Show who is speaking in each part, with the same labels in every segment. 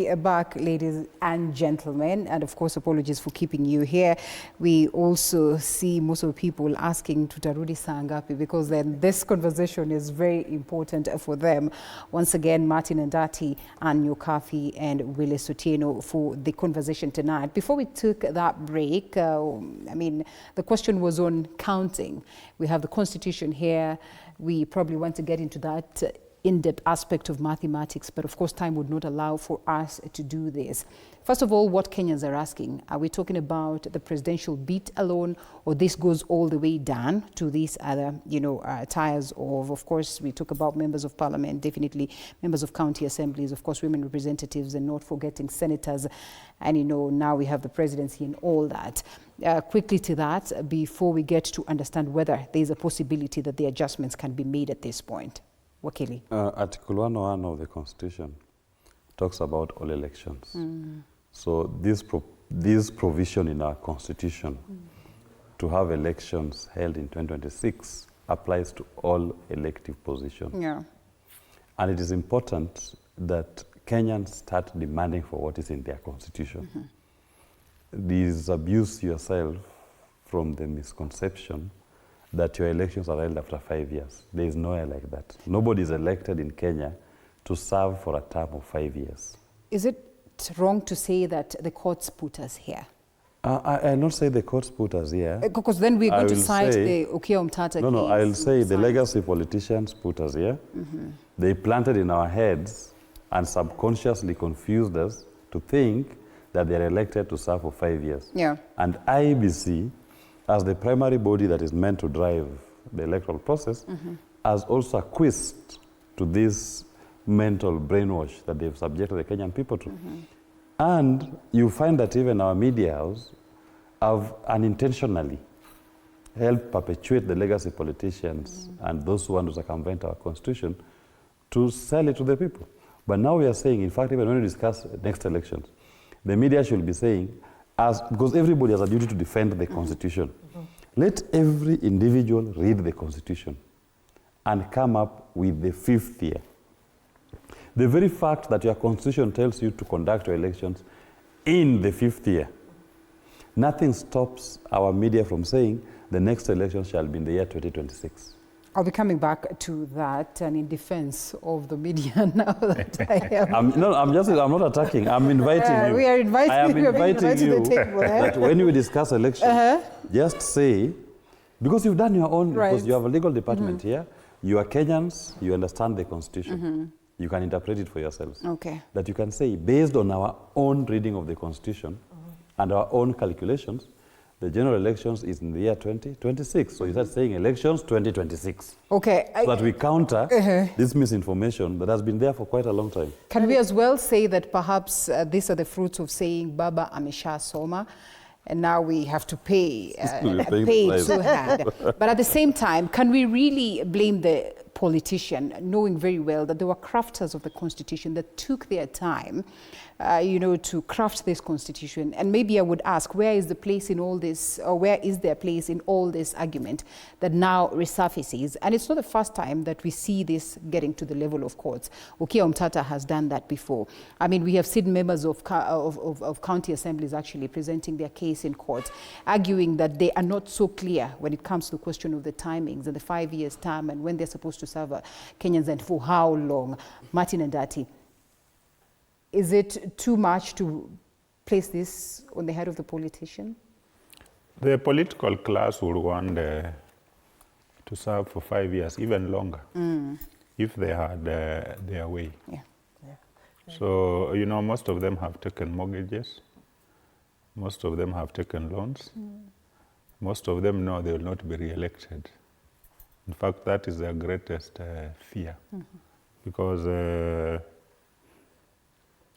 Speaker 1: Back, ladies and gentlemen, and of course apologies for keeping you here. We also see most of the people asking tutarudi saa ngapi, because then this conversation is very important for them. Once again, Martin Ndati and Nyokafi and Willis Otieno for the conversation tonight. Before we took that break, the question was on counting. We have the Constitution here. We probably want to get into that in-depth aspect of mathematics, but of course time would not allow for us to do this. First of all, what Kenyans are asking, are we talking about the presidential beat alone, or this goes all the way down to these other, tiers of course, we talk about members of parliament, definitely members of county assemblies, of course, women representatives, and not forgetting senators, and now we have the presidency and all that. Quickly to that, before we get to understand whether there's a possibility that the adjustments can be made at this point. Wakili.
Speaker 2: Article 101 of the Constitution talks about all elections. So this provision in our Constitution to have elections held in 2026 applies to all elective positions.
Speaker 1: Yeah.
Speaker 2: And it is important that Kenyans start demanding for what is in their Constitution. Disabuse yourself from the misconception that your elections are held after 5 years. There is nowhere like that. Nobody is elected in Kenya to serve for a term of 5 years.
Speaker 1: Is it wrong to say that the courts put us here?
Speaker 2: I'll not say the courts put us here.
Speaker 1: Because then we're going to cite the Okiya Omtata case.
Speaker 2: No, I'll say the legacy politicians put us here. They planted in our heads and subconsciously confused us to think that they're elected to serve for 5 years.
Speaker 1: Yeah.
Speaker 2: And IEBC, as the primary body that is meant to drive the electoral process, has also acquiesced to this mental brainwash that they've subjected the Kenyan people to. And you find that even our media house have unintentionally helped perpetuate the legacy politicians and those who want to circumvent our Constitution to sell it to the people. But now we are saying, in fact, even when we discuss next elections, the media should be saying, because everybody has a duty to defend the Constitution. Let every individual read the Constitution and come up with the 5th year. The very fact that your Constitution tells you to conduct your elections in the 5th year, nothing stops our media from saying the next election shall be in the year 2026.
Speaker 1: I'll be coming back to that, and in defense of the media now that I am.
Speaker 2: I'm not attacking. I'm inviting you.
Speaker 1: We are inviting,
Speaker 2: I am inviting you
Speaker 1: to the table,
Speaker 2: that when we discuss elections, just say, because you've done your own, because you have a legal department here, you are Kenyans, you understand the Constitution. You can interpret it for yourselves. Okay. That you can say, based on our own reading of the Constitution and our own calculations, the general elections is in the year 2026. So you start saying elections 2026. Okay. So that we counter this misinformation that has been there for quite a long time.
Speaker 1: Can we as well say that perhaps these are the fruits of saying Baba Amesha Soma, and now we have to pay too hard. But at the same time, can we really blame the politician, knowing very well that there were crafters of the Constitution that took their time, to craft this Constitution? And maybe I would ask, where is the place in all this, or where is their place in all this argument that now resurfaces? And it's not the first time that we see this getting to the level of courts. Okiya Omtata has done that before. I mean, we have seen members of county assemblies actually presenting their case in court, arguing that they are not so clear when it comes to the question of the timings and the 5 years term and when they're supposed to serve Kenyans and for how long. Martin Ndati, is it too much to place this on the head of the politician?
Speaker 3: The political class would want to serve for 5 years, even longer, if they had their way. Yeah. So, most of them have taken mortgages. Most of them have taken loans. Most of them know they will not be re-elected. In fact, that is their greatest fear. Because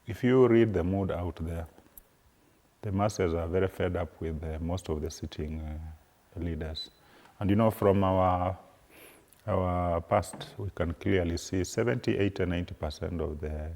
Speaker 3: if you read the mood out there, the masses are very fed up with most of the sitting leaders. And from our past, we can clearly see 70, 80, 90% of the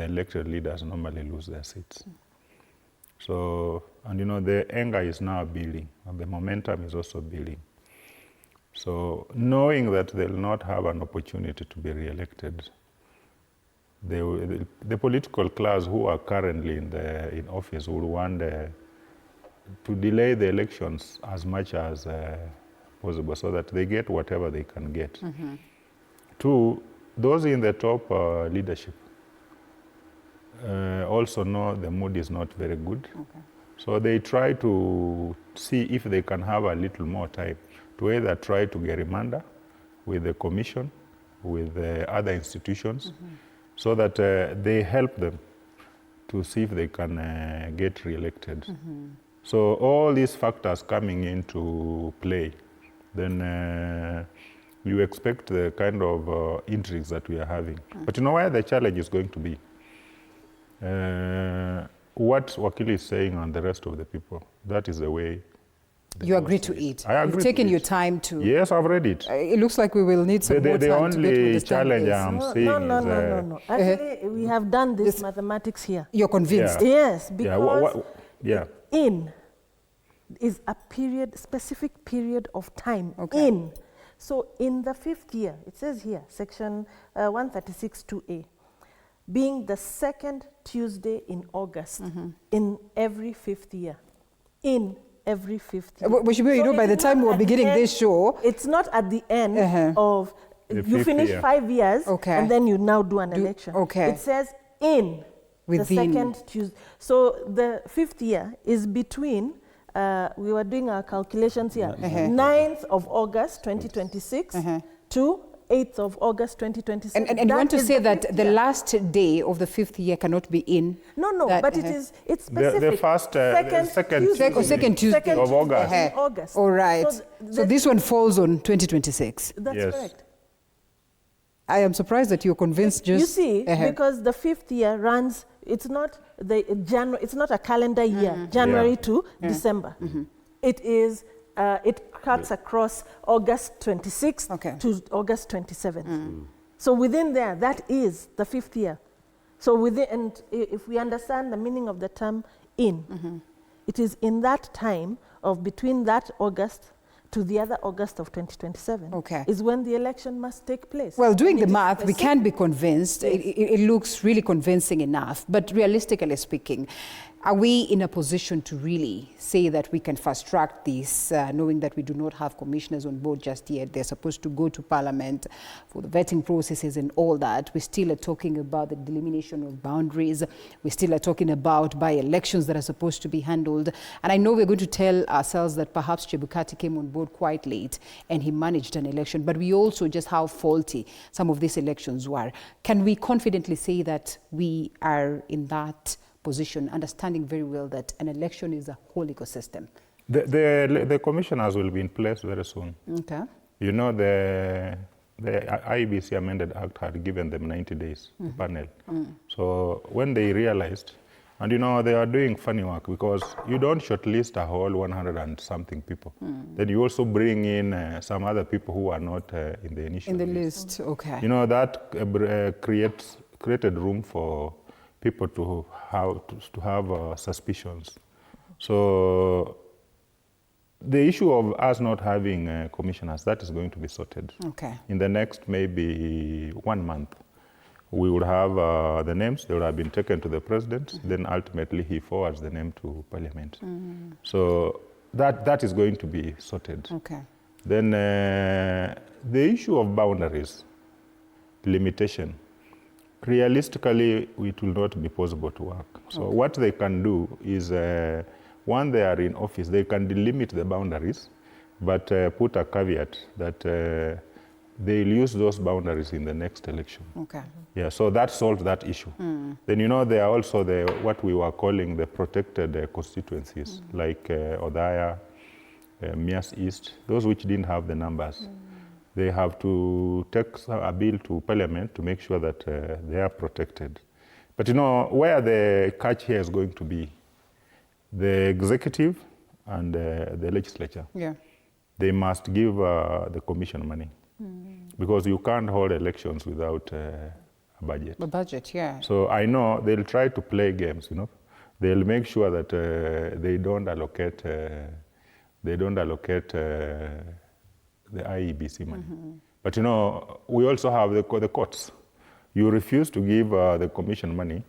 Speaker 3: elected leaders normally lose their seats. So, and the anger is now building, and the momentum is also building. So, knowing that they'll not have an opportunity to be re-elected, the political class who are currently in office would want to delay the elections as much as possible so that they get whatever they can get. Two, those in the top leadership also know the mood is not very good. So they try to see if they can have a little more time to either try to get gerrymander with the commission, with the other institutions, so that they help them to see if they can get re-elected. So all these factors coming into play, then you expect the kind of intrigues that we are having. But you know where the challenge is going to be? What Wakili is saying and the rest of the people, that is the way.
Speaker 1: You agree to it?
Speaker 3: I agree.
Speaker 1: You've taken your time to...
Speaker 3: Yes, I've read it.
Speaker 1: It looks like we will need some more time to get what
Speaker 3: the only
Speaker 1: this
Speaker 3: challenge I'm seeing
Speaker 4: No. Actually, we have done this mathematics here.
Speaker 1: You're convinced?
Speaker 3: Yeah.
Speaker 4: Yes, because
Speaker 3: Yeah.
Speaker 4: in is a period, specific period of time.
Speaker 1: Okay.
Speaker 4: In. So in the 5th year, it says here, section 136(2)(a), being the second Tuesday in August in every 5th year. In every 5th year.
Speaker 1: Washibwe, you know, by the time we're beginning this show...
Speaker 4: It's not at the end of...
Speaker 3: The
Speaker 4: You finish
Speaker 3: year.
Speaker 4: 5 years, and then you now do an election.
Speaker 1: Okay.
Speaker 4: It says in the
Speaker 1: Within.
Speaker 4: second Tuesday. So the 5th year is between... we were doing our calculations here. 9th of August 2026 to 8th of August 2027.
Speaker 1: And you want to say that the last day of the 5th year cannot be in?
Speaker 4: No,
Speaker 1: that,
Speaker 4: but it's specific.
Speaker 3: The first, second
Speaker 4: Tuesday.
Speaker 1: Second Tuesday
Speaker 3: of August.
Speaker 4: In August.
Speaker 1: All right. So this one falls on 2026.
Speaker 4: That's
Speaker 3: Yes.
Speaker 4: correct.
Speaker 1: I am surprised that you're convinced just...
Speaker 4: You see, because the 5th year runs, it's not it's not a calendar year, January to December. It is, it cuts across August 26th to August 27th. So within there, that is the 5th year. So within, and if we understand the meaning of the term in, it is in that time of between that August to the other August of 2027 is when the election must take place.
Speaker 1: Well, doing the math, we can be convinced. It looks really convincing enough. But realistically speaking, are we in a position to really say that we can fast track this, knowing that we do not have commissioners on board just yet? They're supposed to go to Parliament for the vetting processes and all that. We still are talking about the delimitation of boundaries. We still are talking about by-elections that are supposed to be handled. And I know we're going to tell ourselves that perhaps Chebukati came on board quite late and he managed an election, but we also just how faulty some of these elections were. Can we confidently say that we are in that position, understanding very well that an election is a whole ecosystem?
Speaker 3: The commissioners will be in place very soon.
Speaker 1: Okay.
Speaker 3: You know, the IEBC amended act had given them 90 days, the panel. So when they realized, and you know, they are doing funny work because you don't shortlist a whole 100 and something people. Then you also bring in some other people who are not in the initial
Speaker 1: list. Okay.
Speaker 3: You know, that created room for people to have suspicions. So the issue of us not having commissioners, that is going to be sorted.
Speaker 1: Okay.
Speaker 3: In the next maybe 1 month, we would have the names. They would have been taken to the president. Then ultimately he forwards the name to Parliament. So that is going to be sorted.
Speaker 1: Okay.
Speaker 3: Then the issue of boundaries, limitation, realistically, it will not be possible to work. So what they can do is, when they are in office, they can delimit the boundaries, but put a caveat that they'll use those boundaries in the next election.
Speaker 1: Okay.
Speaker 3: Yeah, so that solves that issue. Then, you know, there are also what we were calling the protected constituencies, like Odaya, Mias East, those which didn't have the numbers. They have to take a bill to Parliament to make sure that they are protected. But you know, where the catch here is going to be, the executive and the legislature, they must give the commission money. Because you can't hold elections without a budget.
Speaker 1: A budget, yeah.
Speaker 3: So I know they'll try to play games, you know. They'll make sure that they don't allocate the IEBC money. But you know, we also have the courts. You refuse to give the commission money,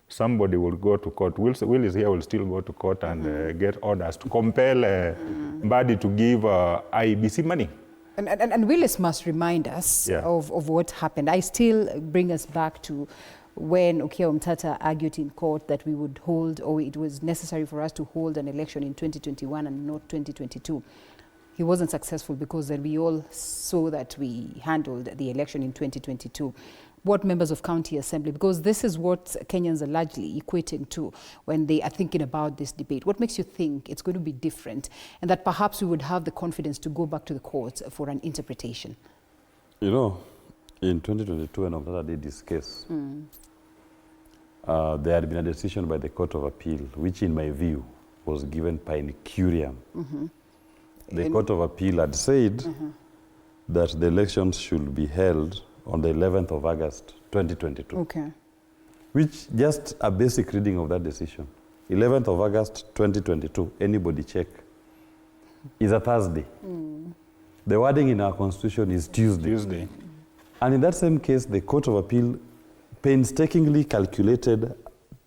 Speaker 3: somebody will go to court. Will is here will still go to court and get orders to compel Mbadi to give IEBC money.
Speaker 1: And Willis must remind us of what happened. I still bring us back to when Okiya Omtata argued in court that we would hold, or it was necessary for us to hold an election in 2021 and not 2022. He wasn't successful because then we all saw that we handled the election in 2022. What members of county assembly, because this is what Kenyans are largely equating to when they are thinking about this debate. What makes you think it's going to be different and that perhaps we would have the confidence to go back to the courts for an interpretation?
Speaker 2: You know, in 2022 when Omtata did this case, there had been a decision by the Court of Appeal, which in my view was given per curiam. The Court of Appeal had said that the elections should be held on the 11th of August, 2022.
Speaker 1: Okay.
Speaker 2: Which, just a basic reading of that decision, 11th of August, 2022, anybody check, is a Thursday. The wording in our constitution is Tuesday. And in that same case, the Court of Appeal painstakingly calculated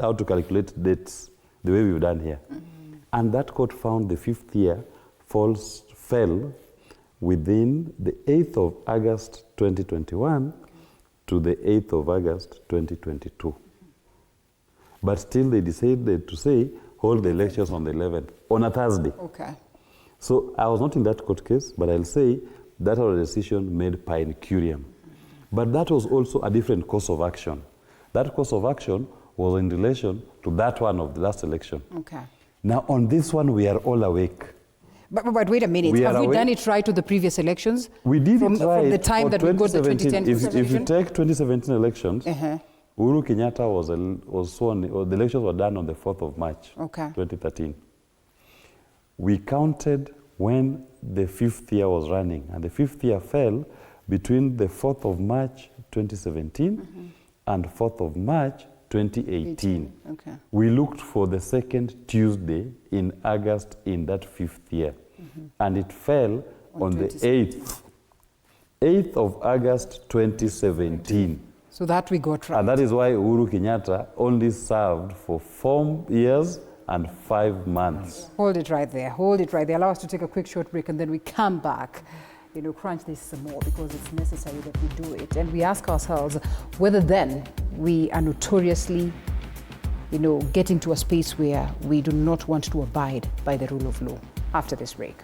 Speaker 2: how to calculate dates the way we've done here. And that court found the 5th year fell within the 8th of August 2021 to the 8th of August 2022. But still they decided to say, hold the elections on the 11th, on a Thursday.
Speaker 1: Okay.
Speaker 2: So I was not in that court case, but I'll say that was a decision made per curiam. But that was also a different course of action. That course of action was in relation to that one of the last election.
Speaker 1: Okay.
Speaker 2: Now on this one, we are all awake.
Speaker 1: But wait a minute, have we done it right to the previous elections?
Speaker 2: We did it right
Speaker 1: from the time that we got the 2010
Speaker 2: If you take 2017 elections, Uhuru Kenyatta was sworn, or the elections were done on the 4th of March, 2013. We counted when the 5th year was running, and the 5th year fell between the 4th of March 2017 and 4th of March 2018. Okay. We looked for the second Tuesday in August in that 5th year, and it fell on the 8th of August 2017.
Speaker 1: So that we got right.
Speaker 2: And that is why Uhuru Kenyatta only served for 4 years and 5 months.
Speaker 1: Hold it right there. Hold it right there. Allow us to take a quick short break, and then we come back. You know, crunch this some more because it's necessary that we do it. And we ask ourselves whether then we are notoriously, you know, getting to a space where we do not want to abide by the rule of law. After this break.